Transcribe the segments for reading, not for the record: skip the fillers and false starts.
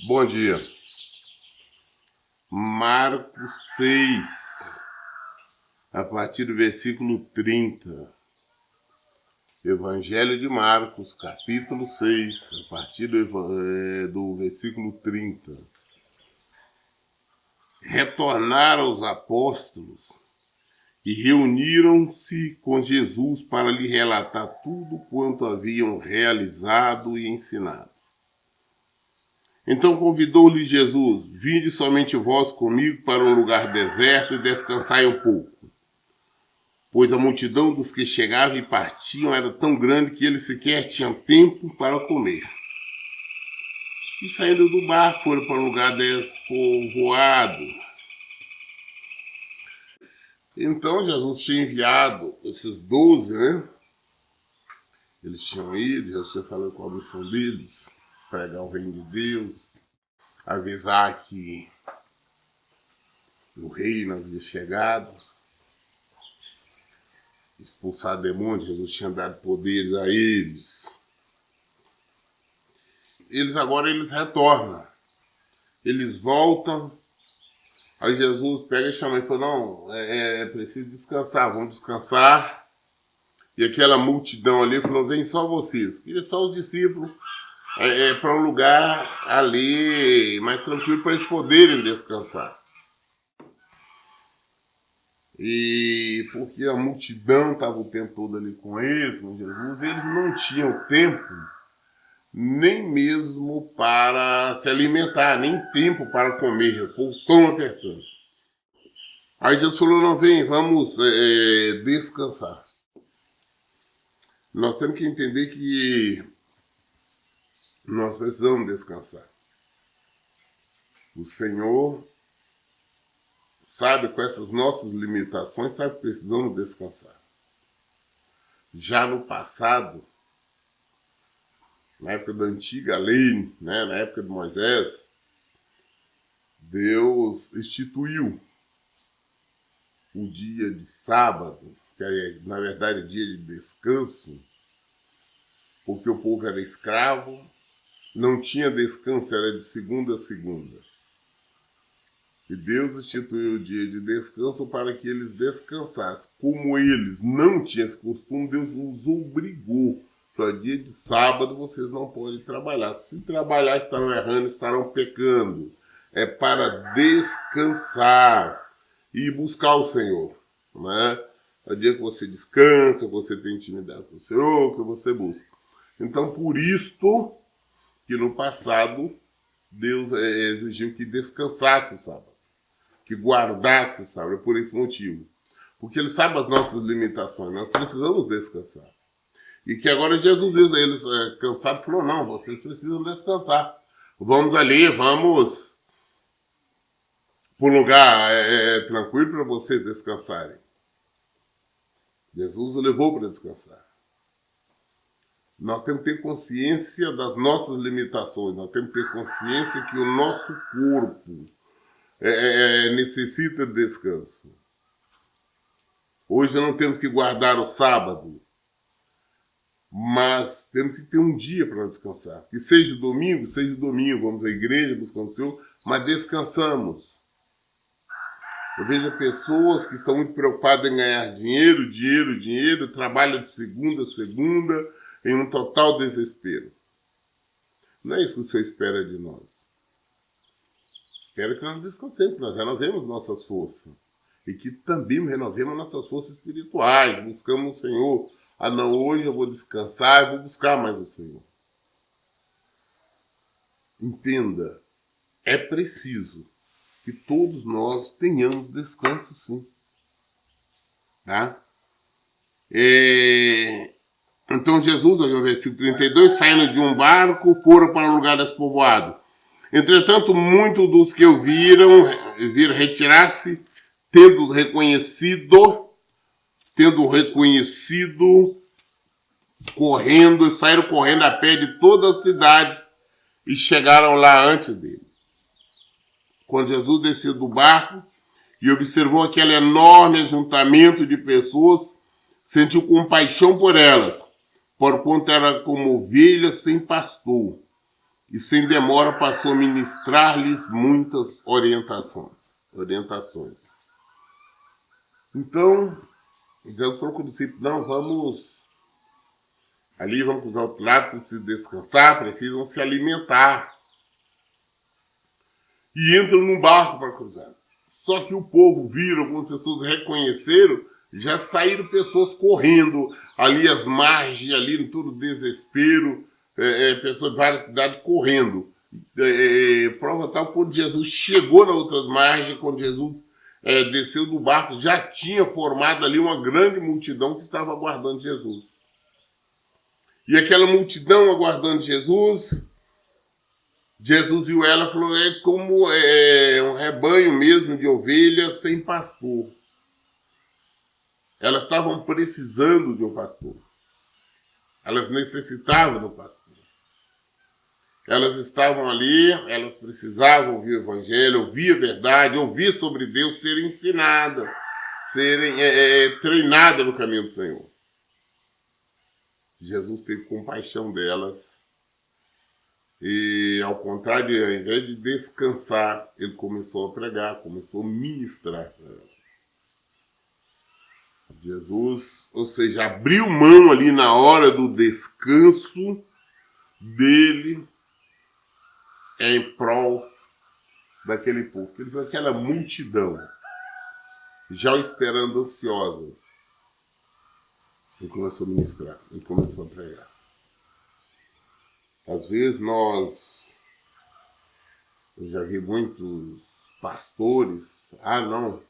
Bom dia. Marcos 6, a partir do versículo 30. Evangelho de Marcos, capítulo 6, a partir do versículo 30. Retornaram os apóstolos e reuniram-se com Jesus para lhe relatar tudo quanto haviam realizado e ensinado. Então convidou-lhe Jesus: vinde somente vós comigo para um lugar deserto e descansai um pouco. Pois a multidão dos que chegavam e partiam era tão grande que eles sequer tinham tempo para comer. E saindo do barco foram para um lugar despovoado. Então Jesus tinha enviado esses 12, né? Eles tinham ido, Jesus tinha falado com a missão deles: pregar o reino de Deus, avisar que o reino havia chegado, expulsar demônios. Jesus tinha dado poderes a eles. Eles retornam, eles voltam. Aí Jesus pega e chama e fala: não, é preciso descansar, vamos descansar. E aquela multidão ali falou: vem só vocês, e só os discípulos, para um lugar ali mais tranquilo para eles poderem descansar. E porque a multidão estava o tempo todo ali com eles, com Jesus, eles não tinham tempo nem mesmo para se alimentar, nem tempo para comer, o povo tão apertando. Aí Jesus falou: não, vem, vamos descansar. Nós temos que entender que nós precisamos descansar. O Senhor sabe, com essas nossas limitações, sabe que precisamos descansar. Já no passado, na época da antiga lei, né, na época de Moisés, Deus instituiu o dia de sábado, que é, na verdade, dia de descanso, porque o povo era escravo, não tinha descanso, era de segunda a segunda. E Deus instituiu o dia de descanso para que eles descansassem. Como eles não tinham esse costume, Deus os obrigou. Falou: dia de sábado vocês não podem trabalhar. Se trabalhar, estarão errando, estarão pecando. É para descansar e buscar o Senhor, né? É o dia que você descansa, você tem intimidade com o Senhor, que você busca. Então, por isto que no passado Deus exigiu que descansasse o sábado, que guardasse o sábado. É por esse motivo. Porque Ele sabe as nossas limitações, nós precisamos descansar. E que agora Jesus diz a eles, cansados, falou: não, vocês precisam descansar. Vamos ali, vamos para um lugar tranquilo para vocês descansarem. Jesus o levou para descansar. Nós temos que ter consciência das nossas limitações, nós temos que ter consciência que o nosso corpo necessita de descanso. Hoje não temos que guardar o sábado, mas temos que ter um dia para descansar. Que seja domingo, vamos à igreja, buscamos o Senhor, mas descansamos. Eu vejo pessoas que estão muito preocupadas em ganhar dinheiro, trabalham de segunda a segunda, em um total desespero. Não é isso que o Senhor espera de nós. Espera que nós descansemos, que nós renovemos nossas forças. E que também renovemos nossas forças espirituais, buscamos o Senhor. Ah, não, hoje eu vou descansar, eu vou buscar mais o Senhor. Entenda, é preciso que todos nós tenhamos descanso, sim. Tá? Então Jesus, no versículo 32, saindo de um barco, foram para um lugar despovoado. Entretanto, muitos dos que o viram retirar-se, tendo reconhecido, saíram correndo a pé de toda a cidade e chegaram lá antes dele. Quando Jesus desceu do barco e observou aquele enorme ajuntamento de pessoas, sentiu compaixão por elas, porquanto era como ovelhas sem pastor, e sem demora passou a ministrar-lhes muitas orientações. Então, Jesus falou com o discípulo, não, vamos cruzar o lado, precisam descansar, precisam se alimentar. E entram num barco para cruzar. Só que o povo viram, algumas pessoas reconheceram, já saíram pessoas correndo, ali as margens, ali em todo desespero, pessoas de várias cidades correndo. Prova tal, quando Jesus chegou nas outras margens, quando Jesus desceu do barco, já tinha formado ali uma grande multidão que estava aguardando Jesus. E aquela multidão aguardando Jesus viu ela e falou, é como um rebanho mesmo de ovelhas sem pastor. Elas estavam precisando de um pastor. Elas necessitavam do pastor. Elas estavam ali, elas precisavam ouvir o evangelho, ouvir a verdade, ouvir sobre Deus, serem ensinadas, serem treinadas no caminho do Senhor. Jesus teve compaixão delas e, ao contrário, ao invés de descansar, ele começou a pregar, começou a ministrar para elas. Jesus, ou seja, abriu mão ali na hora do descanso dele em prol daquele povo. Ele viu aquela multidão já esperando ansiosa. Ele começou a ministrar, ele começou a pregar. Às vezes eu já vi muitos pastores, não,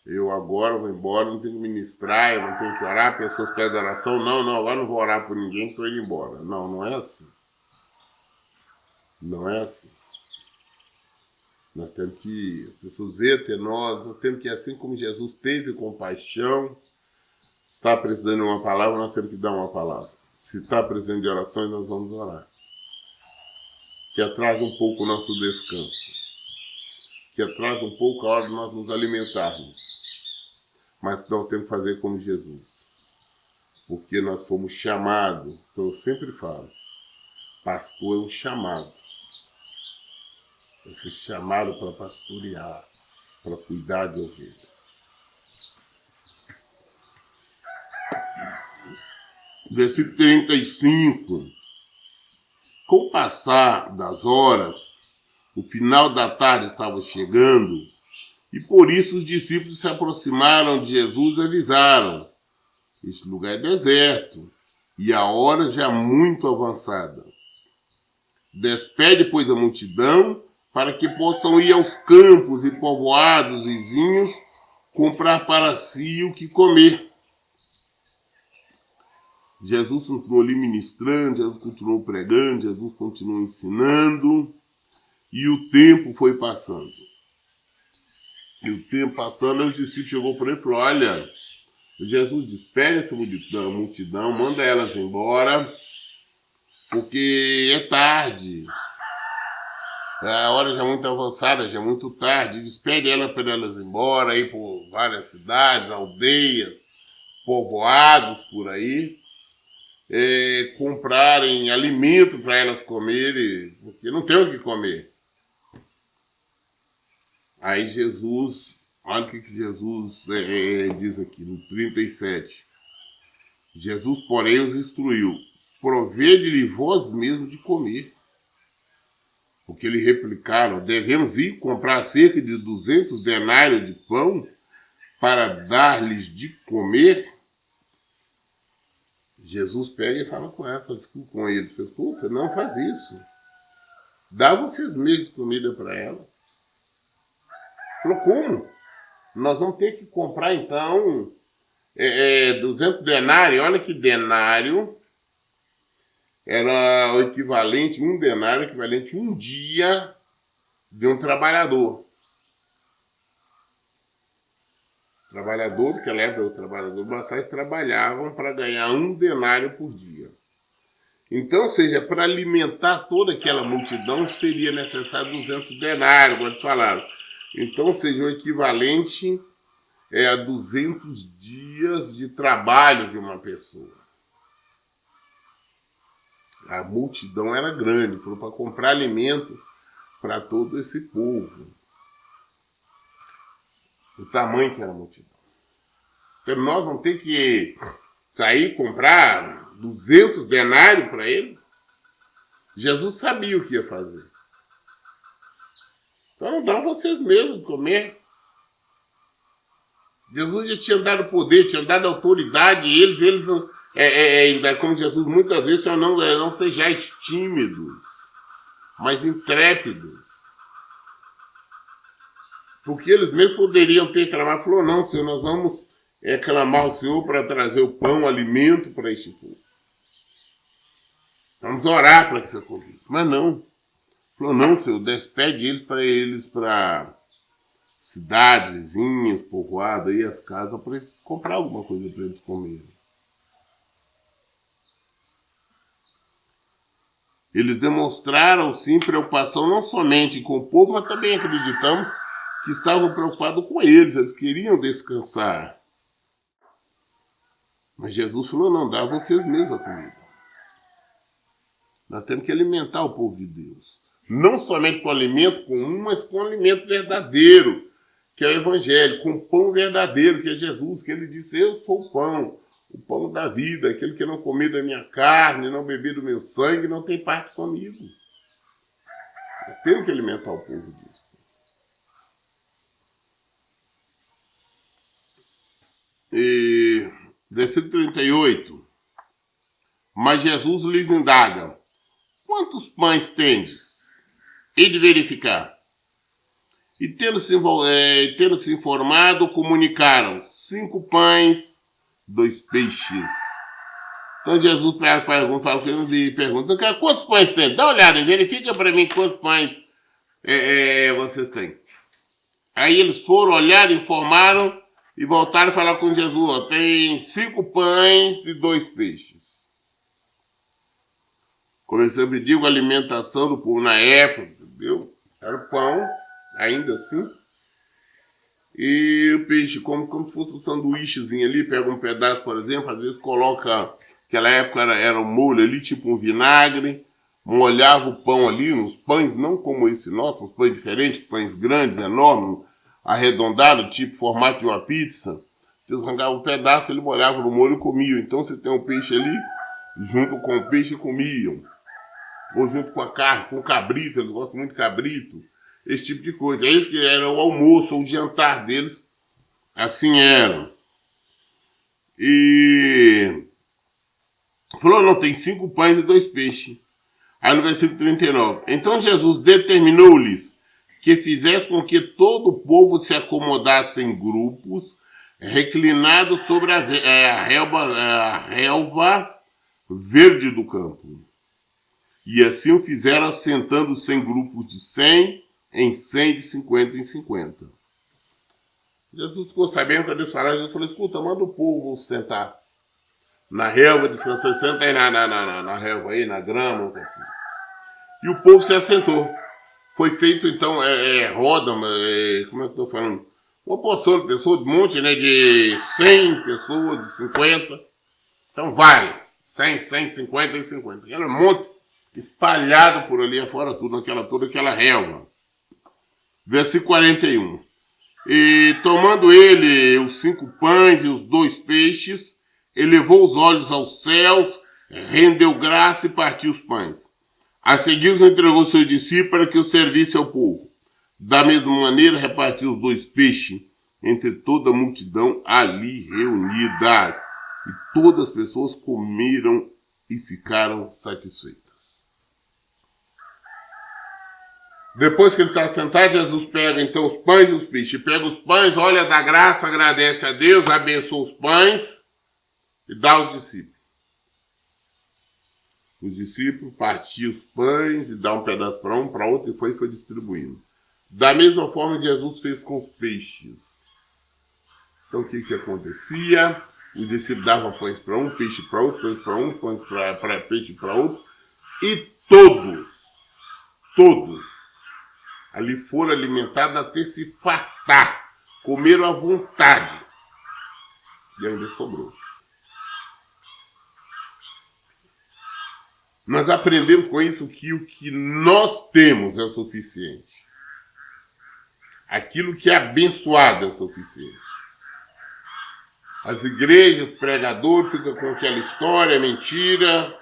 eu agora vou embora, não tenho que ministrar, eu não tenho que orar, pessoas pedem oração, não, agora não vou orar por ninguém, estou indo embora. Não é assim. Não é assim. Nós temos que, as pessoas veem até nós temos que, assim como Jesus teve compaixão, está precisando de uma palavra, nós temos que dar uma palavra. Se está precisando de orações, nós vamos orar. Que atrasa um pouco o nosso descanso. Que atrasa um pouco a hora de nós nos alimentarmos. Mas nós temos que fazer como Jesus. Porque nós fomos chamados, então eu sempre falo, pastor é um chamado. Esse chamado para pastorear, para cuidar de ovelhas. Versículo 35. Com o passar das horas, o final da tarde estava chegando, e por isso os discípulos se aproximaram de Jesus e avisaram: este lugar é deserto, e a hora já muito avançada. Despede, pois, a multidão, para que possam ir aos campos e povoados vizinhos, comprar para si o que comer. Jesus continuou ali ministrando, Jesus continuou pregando, Jesus continuou ensinando, e o tempo foi passando. E o tempo passando, os discípulos chegou para ele e falou: olha, Jesus, despede essa multidão, manda elas embora, porque é tarde. A hora já é muito avançada, já é muito tarde. Despede elas para elas embora, ir por várias cidades, aldeias, povoados por aí. Comprarem alimento para elas comerem, porque não tem o que comer. Aí Jesus, olha o que Jesus diz aqui no 37. Jesus, porém, os instruiu: provede-lhe vós mesmos de comer. Porque lhe replicaram: devemos ir comprar cerca de 200 denários de pão para dar-lhes de comer? Jesus pega e fala com ela, com ele, puta, não faz isso. Dá vocês mesmos de comida para ela. Falou, como? Nós vamos ter que comprar, então, 200 denários. Olha que denário era o equivalente, um denário equivalente a um dia de um trabalhador. Trabalhador, porque lembra, os trabalhadores braçais trabalhavam para ganhar um denário por dia. Então, ou seja, para alimentar toda aquela multidão seria necessário 200 denários, como eles falaram. Então, ou seja, o equivalente a 200 dias de trabalho de uma pessoa. A multidão era grande, foram para comprar alimento para todo esse povo. O tamanho que era a multidão. Então nós vamos ter que sair e comprar 200 denários para ele? Jesus sabia o que ia fazer. Então não dá vocês mesmos comer. Jesus já tinha dado poder, tinha dado autoridade, e eles como Jesus muitas vezes, não sejais tímidos, mas intrépidos. Porque eles mesmos poderiam ter clamado, falou, não, Senhor, nós vamos clamar ao Senhor para trazer o pão, o alimento para este povo. Vamos orar para que isso aconteça. Mas não. Falou, não, Senhor, despede eles para cidades, vizinhas, povoado, aí as casas, para eles comprar alguma coisa para eles comerem. Eles demonstraram, sim, preocupação não somente com o povo, mas também acreditamos que estavam preocupados com eles queriam descansar. Mas Jesus falou, não, dá a vocês mesmos a comida. Nós temos que alimentar o povo de Deus. Não somente com alimento comum, mas com alimento verdadeiro, que é o Evangelho, com pão verdadeiro, que é Jesus, que ele disse, eu sou o pão da vida, aquele que não comer da minha carne, não beber do meu sangue, não tem parte comigo. Nós temos que alimentar o povo disso. E, versículo 38. Mas Jesus lhes indaga, quantos pães tendes? E de verificar. E tendo-se informado, comunicaram 5 pães, 2 peixes. Então Jesus pergunta, quantos pães tem? Dá uma olhada, verifica para mim quantos pães vocês têm. Aí eles foram, olharam, informaram e voltaram a falar com Jesus. Ó, tem 5 pães e 2 peixes. Como eu sempre digo, a alimentação do povo na época, entendeu? Era o pão, ainda assim. E o peixe, como se fosse um sanduíchezinho ali, pega um pedaço, por exemplo, às vezes coloca, naquela época era um molho ali, tipo um vinagre, molhava o pão ali, nos pães, não como esse nosso, uns pães diferentes, pães grandes, enormes, arredondados, tipo formato de uma pizza. Eles arrancavam um pedaço, ele molhava no molho e comiam. Então você tem um peixe ali, junto com o peixe comiam. Ou junto com a carne, com o cabrito, eles gostam muito de cabrito, esse tipo de coisa. Esse que era o almoço ou o jantar deles, assim era. E falou, não, tem 5 pães e 2 peixes. Aí no versículo 39, então Jesus determinou-lhes que fizesse com que todo o povo se acomodasse em grupos, reclinados sobre a relva verde do campo. E assim o fizeram assentando-se em grupos de 100 em 100, de 50 em 50. Jesus ficou sabendo que eles falaram, Jesus falou, escuta, manda o povo sentar na relva, descansando, senta aí na relva aí, na grama. E o povo se assentou. Foi feito então, roda, como é que eu estou falando? Uma porção de pessoas, de monte, né, de 100 pessoas, de 50. Então várias, 100, 50 e 50. Aquele monte espalhado por ali afora, toda aquela relva. Versículo 41. E tomando ele os 5 pães e os 2 peixes, elevou os olhos aos céus, rendeu graça e partiu os pães. A seguir os entregou aos seus discípulos para que os servisse ao povo. Da mesma maneira, repartiu os 2 peixes entre toda a multidão ali reunidas. E todas as pessoas comeram e ficaram satisfeitas. Depois que eles estavam sentados, Jesus pega então os pães e os peixes. Pega os pães, olha, dá graça, agradece a Deus, abençoa os pães e dá aos discípulos. Os discípulos partiam os pães e dá um pedaço para um, para outro, e foi distribuindo. Da mesma forma Jesus fez com os peixes. Então o que acontecia? Os discípulos davam pães para um, peixe para outro, pães para um, pães para peixe para outro. E todos, ali foram alimentados até se fartar. Comeram à vontade. E ainda sobrou. Nós aprendemos com isso que o que nós temos é o suficiente. Aquilo que é abençoado é o suficiente. As igrejas, pregadores, ficam com aquela história, mentira,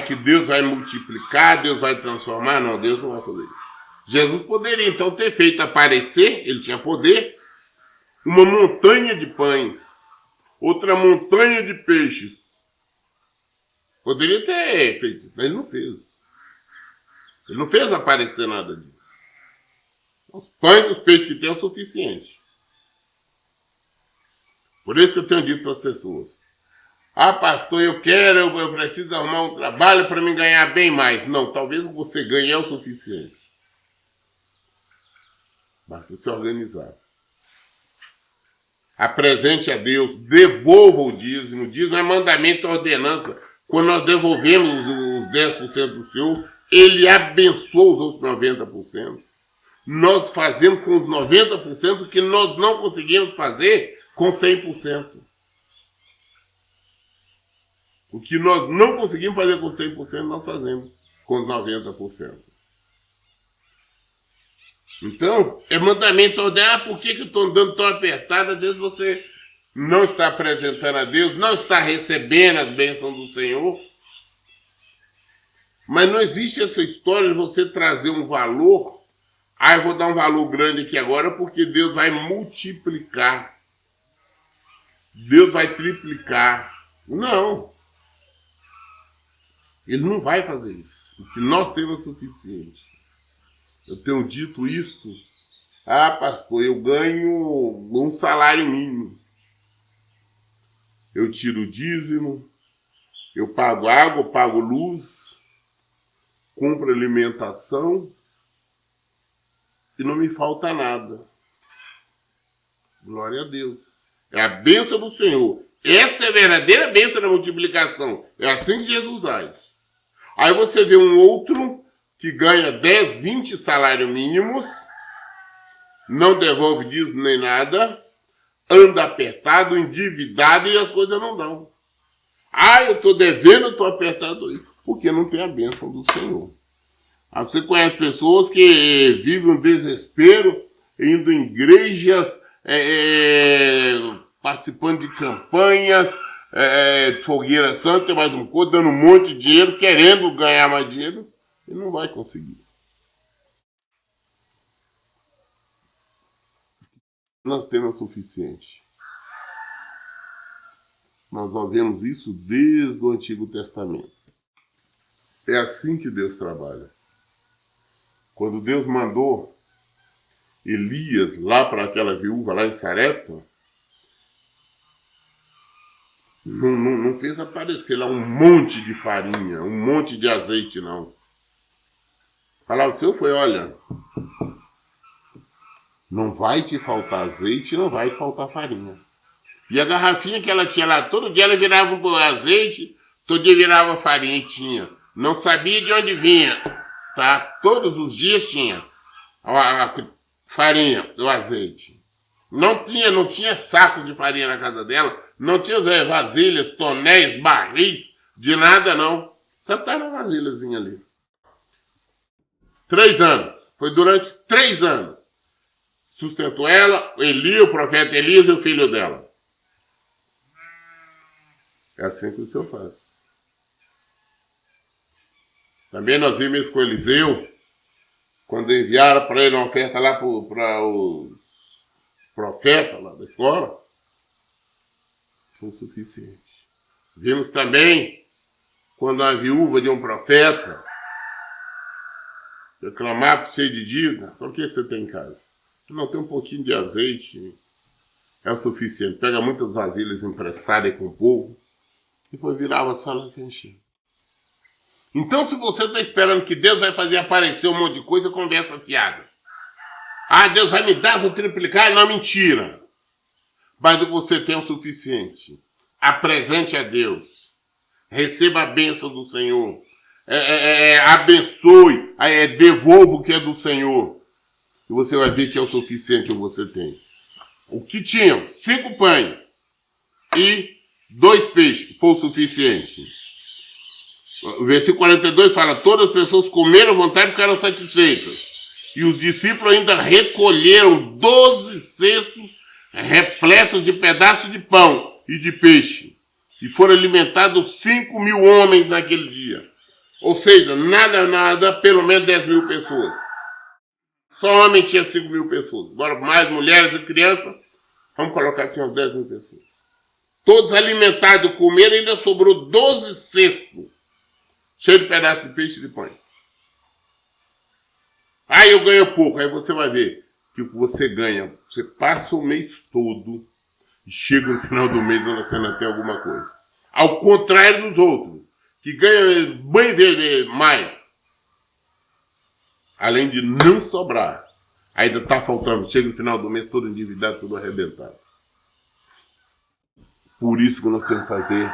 que Deus vai multiplicar, Deus vai transformar. Não, Deus não vai fazer isso. Jesus poderia então ter feito aparecer, ele tinha poder, uma montanha de pães, outra montanha de peixes. Poderia ter feito, mas ele não fez. Ele não fez aparecer nada disso. Os pães e os peixes que tem é o suficiente. Por isso que eu tenho dito para as pessoas: pastor, eu preciso arrumar um trabalho para me ganhar bem mais. Não, talvez você ganhe é o suficiente. Basta se organizar. Apresente a Deus, devolva o dízimo. O dízimo é mandamento e ordenança. Quando nós devolvemos os 10% do Senhor, Ele abençoa os outros 90%. Nós fazemos com os 90% o que nós não conseguimos fazer com 100%. O que nós não conseguimos fazer com 100%, nós fazemos com os 90%. Então, é mandamento ordenar. Por que eu estou andando tão apertado? Às vezes você não está apresentando a Deus, não está recebendo as bênçãos do Senhor. Mas não existe essa história de você trazer um valor. Eu vou dar um valor grande aqui agora porque Deus vai multiplicar. Deus vai triplicar. Não. Ele não vai fazer isso. O que nós temos é suficiente. Eu tenho dito isto. Pastor, eu ganho um salário mínimo. Eu tiro o dízimo, eu pago água, pago luz, compro alimentação e não me falta nada. Glória a Deus. É a bênção do Senhor. Essa é a verdadeira bênção da multiplicação. É assim que Jesus age. Aí você vê um outro que ganha 10, 20 salários mínimos, não devolve dízimo nem nada, anda apertado, endividado e as coisas não dão. Eu estou devendo, eu estou apertado aí. Porque não tem a bênção do Senhor. Você conhece pessoas que vivem um desespero, indo em igrejas, participando de campanhas, de fogueira santa, mais um pouco, dando um monte de dinheiro, querendo ganhar mais dinheiro, e não vai conseguir. Nós temos o suficiente. Nós vemos isso desde o Antigo Testamento. É assim que Deus trabalha. Quando Deus mandou Elias lá para aquela viúva lá em Sarepta, não fez aparecer lá um monte de farinha, um monte de azeite, não. A palavra do Senhor foi: olha, não vai te faltar azeite, não vai te faltar farinha. E a garrafinha que ela tinha lá, todo dia ela virava um azeite, todo dia virava farinha e tinha. Não sabia de onde vinha, tá? Todos os dias tinha a farinha, o azeite. Não tinha saco de farinha na casa dela, não tinha vasilhas, tonéis, barris, de nada não. Só tá na vasilhazinha ali. 3 anos. Foi durante 3 anos. Sustentou ela, o profeta Elias e o filho dela. É assim que o Senhor faz. Também nós vimos isso com Eliseu, quando enviaram para ele uma oferta lá para os profetas lá da escola, foi o suficiente. Vimos também quando a viúva de um profeta reclamava cheio de dívida, falou: o que você tem em casa? Não, tem um pouquinho de azeite, é o suficiente. Pega muitas vasilhas emprestadas com o povo e foi virar a sala e encher. Então, se você está esperando que Deus vai fazer aparecer um monte de coisa, conversa fiada. Deus vai me dar, vou triplicar. Não, mentira. Mas o que você tem é o suficiente. Apresente a Deus. Receba a bênção do Senhor. Abençoe. Devolva o que é do Senhor. E você vai ver que é o suficiente o que você tem. O que tinham? 5 pães e 2 peixes. Foi o suficiente. O versículo 42 fala: todas as pessoas comeram à vontade e ficaram satisfeitas. E os discípulos ainda recolheram 12 cestos repletos de pedaços de pão e de peixe. E foram alimentados 5.000 homens naquele dia. Ou seja, nada, pelo menos 10.000 pessoas. Só homem tinha 5.000 pessoas. Agora, mais mulheres e crianças, vamos colocar que tinha umas 10.000 pessoas. Todos alimentados, comeram e ainda sobrou 12 cestos, cheios de pedaços de peixe e de pães. Aí eu ganho pouco, aí você vai ver que o que você ganha, você passa o mês todo e chega no final do mês onde você ainda tem alguma coisa. Ao contrário dos outros, que ganham bem mais. Além de não sobrar, ainda está faltando, chega no final do mês todo endividado, todo arrebentado. Por isso que nós temos que fazer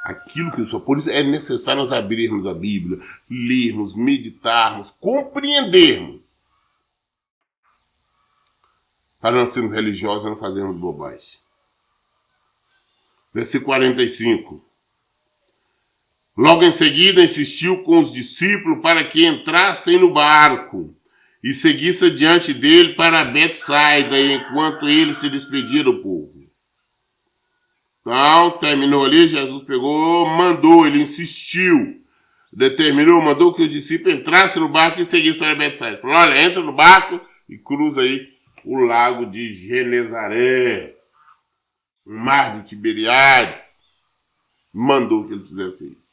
aquilo que eu sou. Por isso é necessário nós abrirmos a Bíblia, lermos, meditarmos, compreendermos. Para não sermos religiosos e não fazermos bobagem. Versículo 45. Logo em seguida insistiu com os discípulos para que entrassem no barco e seguissem adiante dele para Betsaida, enquanto ele se despedia do povo. Então, terminou ali, Jesus pegou, mandou, ele insistiu, mandou que os discípulos entrassem no barco e seguissem para Betsaida. Falou: olha, entra no barco e cruza aí o lago de Genezaré, o mar de Tiberíades. Mandou que ele fizesse isso.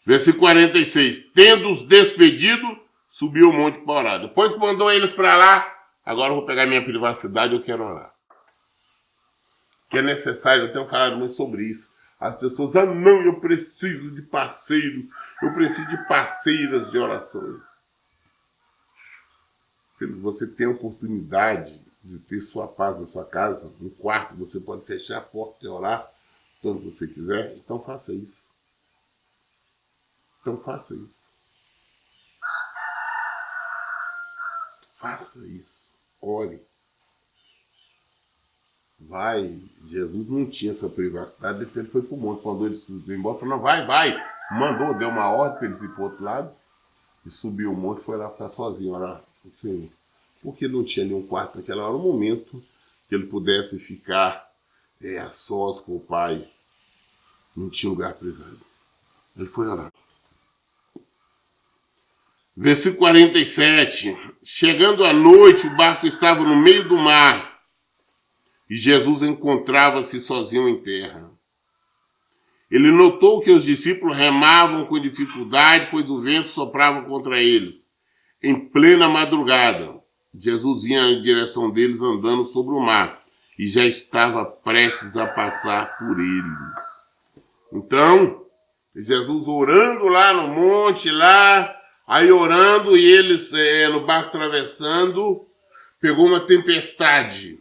Versículo 46. Tendo-os despedido, subiu o monte para orar. Depois que mandou eles para lá, agora eu vou pegar minha privacidade, eu quero orar. Que é necessário, eu tenho falado muito sobre isso. As pessoas, não, eu preciso de parceiros, eu preciso de parceiras de oração. Você tem a oportunidade de ter sua paz na sua casa, no quarto, você pode fechar a porta e orar quando você quiser, então faça isso. Faça isso. Ore. Jesus não tinha essa privacidade, depois ele foi para o monte, mandou ele subir embora, falou: não, vai. Mandou, deu uma ordem para ele ir para o outro lado, e subiu o monte, foi lá ficar sozinho, orar com o Senhor. Porque não tinha nenhum quarto naquela hora, um momento que ele pudesse ficar a sós com o Pai. Não tinha lugar privado. Ele foi orar. Versículo 47. Chegando à noite, o barco estava no meio do mar e Jesus encontrava-se sozinho em terra. Ele notou que os discípulos remavam com dificuldade, pois o vento soprava contra eles. Em plena madrugada, Jesus vinha em direção deles andando sobre o mar e já estava prestes a passar por eles. Então, Jesus orando lá no monte, aí orando, e eles no barco atravessando, pegou uma tempestade.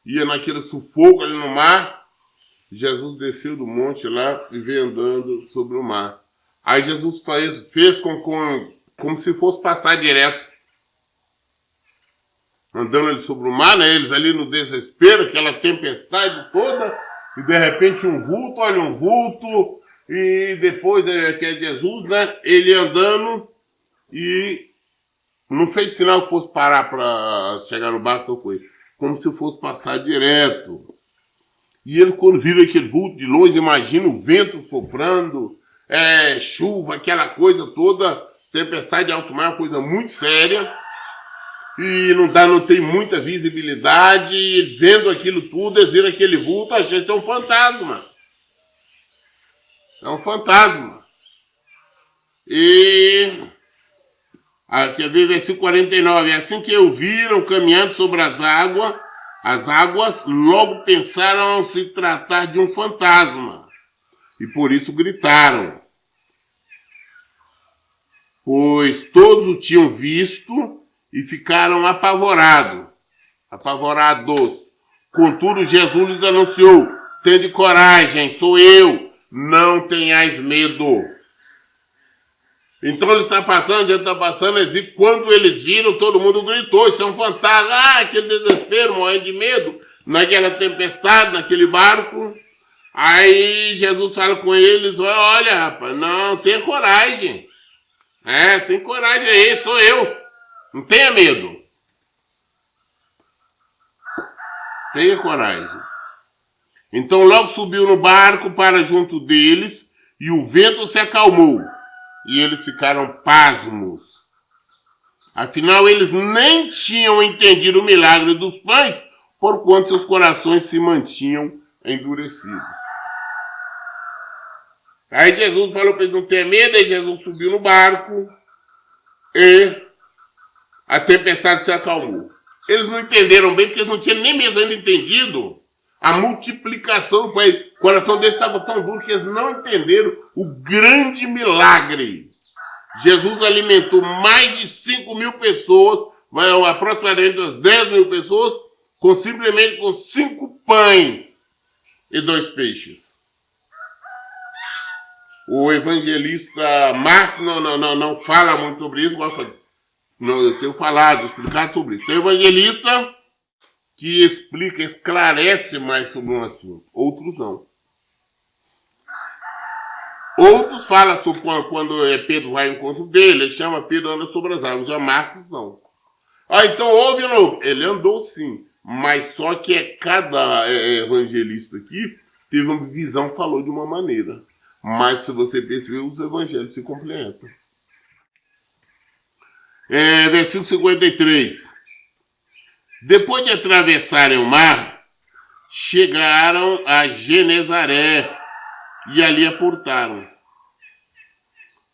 Ia naquele sufoco ali no mar, Jesus desceu do monte lá e veio andando sobre o mar. Aí Jesus fez como se fosse passar direto. Andando ali sobre o mar, né? Eles ali no desespero, aquela tempestade toda, e de repente um vulto, e depois que é Jesus, né? Ele andando e não fez sinal que fosse parar para chegar no barco, só foi como se fosse passar direto. E ele, quando viu aquele vulto de longe, imagina o vento soprando, chuva, aquela coisa toda, tempestade de alto mar, uma coisa muito séria, e não tem muita visibilidade, e vendo aquilo tudo, eles viram aquele vulto, achei que é um fantasma. É um fantasma. E aqui vem o versículo 49. E assim que o viram caminhando sobre as águas logo pensaram se tratar de um fantasma. E por isso gritaram. Pois todos o tinham visto e ficaram apavorados. Contudo, Jesus lhes anunciou: tende coragem, sou eu. Não tenhais medo. Então ele está passando, quando eles viram, todo mundo gritou: isso é um fantasma. Aquele desespero, morrendo de medo, naquela tempestade, naquele barco. Aí Jesus fala com eles, olha, rapaz, não, tenha coragem. Tem coragem aí, sou eu. Não tenha medo. Tenha coragem. Então logo subiu no barco para junto deles e o vento se acalmou. E eles ficaram pasmos. Afinal, eles nem tinham entendido o milagre dos pães, porquanto seus corações se mantinham endurecidos. Aí Jesus falou para eles não ter medo, aí Jesus subiu no barco e a tempestade se acalmou. Eles não entenderam bem, porque eles não tinham nem mesmo ainda entendido a multiplicação do pão. O coração deles estava tão duro que eles não entenderam o grande milagre. Jesus alimentou mais de 5.000 pessoas, aproximadamente umas 10.000 pessoas, simplesmente com 5 pães e 2 peixes. O evangelista Marcos não fala muito sobre isso, eu tenho explicado sobre isso. Tem evangelista que explica, esclarece mais sobre um assunto, outros não. Outros falam sobre quando Pedro vai ao encontro dele, ele chama Pedro anda sobre as águas, já Marcos não. Então houve ou não houve? Ele andou sim, mas só que cada evangelista aqui teve uma visão, falou de uma maneira. Mas se você perceber, os evangelhos se complementam. Versículo 53. Depois de atravessarem o mar, chegaram a Genezaré e ali aportaram.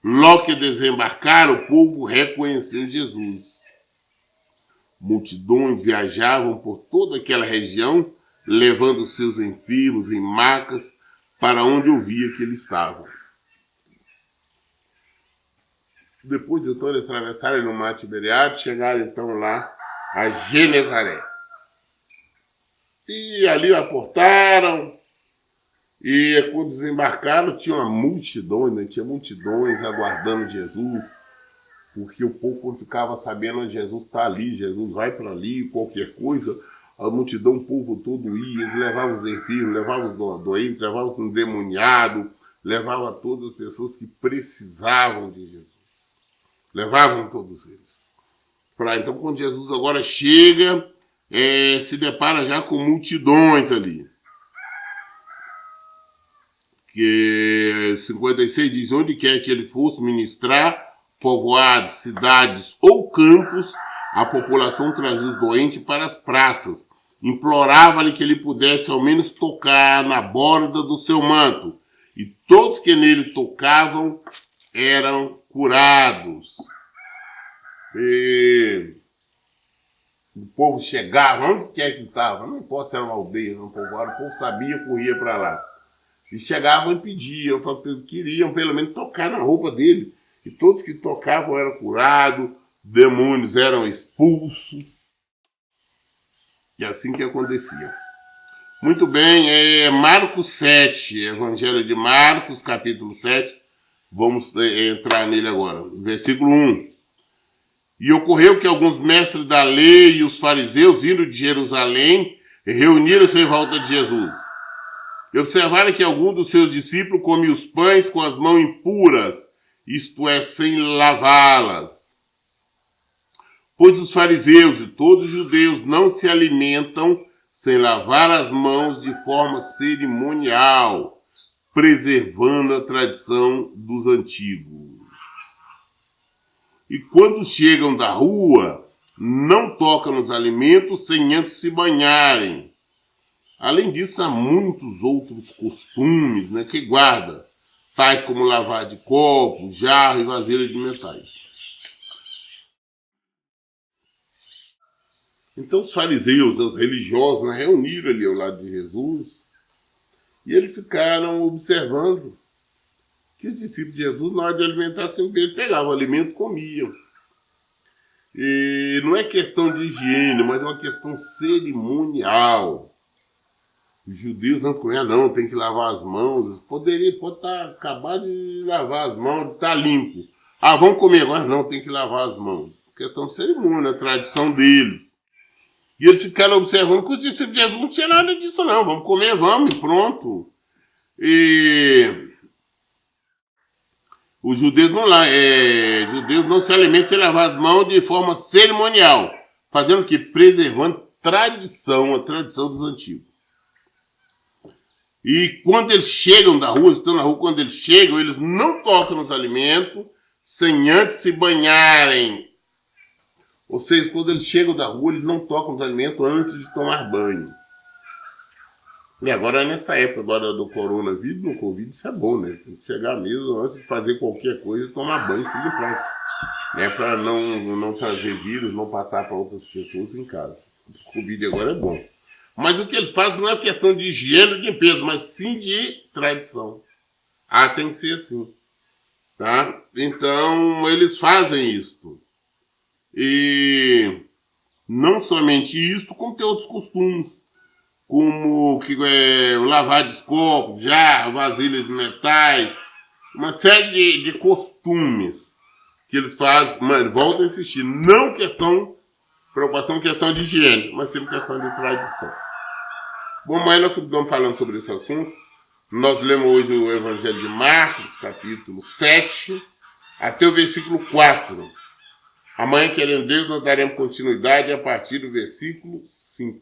Logo que desembarcaram, o povo reconheceu Jesus. Multidões viajavam por toda aquela região, levando seus enfermos em macas para onde ouvia que eles estavam. Depois então eles atravessaram no mar Tiberiade, chegaram então lá a Genezaré. E ali aportaram, e quando desembarcaram tinha uma multidão, né? Tinha multidões aguardando Jesus, porque o povo ficava sabendo que Jesus está ali, Jesus vai para ali, qualquer coisa, a multidão, o povo todo ia, eles levavam os enfermos, levavam os doentes, levavam os endemoniados, levavam todas as pessoas que precisavam de Jesus. Levavam todos eles. Então, quando Jesus agora chega, se depara já com multidões ali. Que 56 diz, onde quer que ele fosse ministrar, povoados, cidades ou campos, a população trazia os doentes para as praças. Implorava-lhe que ele pudesse ao menos tocar na borda do seu manto. E todos que nele tocavam eram curados. E o povo chegava, onde quer que estava, não importa se era uma aldeia, não povoado, o povo sabia, corria para lá. E chegavam e pediam, queriam pelo menos tocar na roupa dele. E todos que tocavam eram curados, demônios eram expulsos. E assim que acontecia. Muito bem, Marcos 7, Evangelho de Marcos, capítulo 7. Vamos entrar nele agora. Versículo 1. E ocorreu que alguns mestres da lei e os fariseus, vindo de Jerusalém, reuniram-se em volta de Jesus. E observaram que algum dos seus discípulos comia os pães com as mãos impuras, isto é, sem lavá-las. Pois os fariseus e todos os judeus não se alimentam sem lavar as mãos de forma cerimonial, preservando a tradição dos antigos. E quando chegam da rua, não tocam nos alimentos sem antes se banharem. Além disso, há muitos outros costumes, né, que guarda, tais como lavar de copos, jarros e vasilhas de metais. Então os fariseus, os religiosos, reuniram ali ao lado de Jesus e eles ficaram observando que os discípulos de Jesus, na hora de alimentar, sempre pegavam o alimento e comiam. E não é questão de higiene, mas é uma questão cerimonial. Os judeus não conhecem, não, tem que lavar as mãos. Pode acabar de lavar as mãos, está limpo. Vamos comer agora? Não, tem que lavar as mãos. Questão de cerimônia, a tradição deles. E eles ficaram observando que os discípulos de Jesus não tinha nada disso, não. Vamos comer, vamos, e pronto. E os judeus não se alimentam sem lavar as mãos de forma cerimonial, fazendo o que? Preservando a tradição dos antigos. E quando eles chegam da rua, estão na rua, quando eles chegam, eles não tocam nos alimentos sem antes se banharem. Ou seja, quando eles chegam da rua, eles não tocam nos alimentos antes de tomar banho. E agora, nessa época agora do coronavírus, do Covid, isso é bom, né? Tem que chegar mesmo antes de fazer qualquer coisa, tomar banho e seguir pronto. Né? Para não trazer vírus, não passar para outras pessoas em casa. O Covid agora é bom. Mas o que eles fazem não é questão de higiene e limpeza, mas sim de tradição. Ah, tem que ser assim. Tá? Então, eles fazem isto. E não somente isto, como tem outros costumes. Como lavar de copos, jarros, vasilhas de metais. Uma série de costumes que eles fazem. Mano, volta a insistir. Não preocupação, questão de higiene, mas sempre questão de tradição. Bom, mas nós estamos falando sobre esse assunto. Nós lemos hoje o Evangelho de Marcos, capítulo 7, até o versículo 4. Amanhã, querendo Deus, nós daremos continuidade a partir do versículo 5.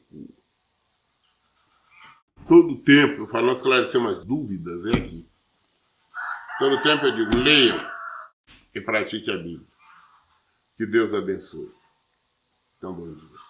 Todo tempo, eu falo, nós esclarecemos as dúvidas, é aqui. Todo tempo eu digo, leiam e pratiquem a Bíblia. Que Deus abençoe. Então, bom dia.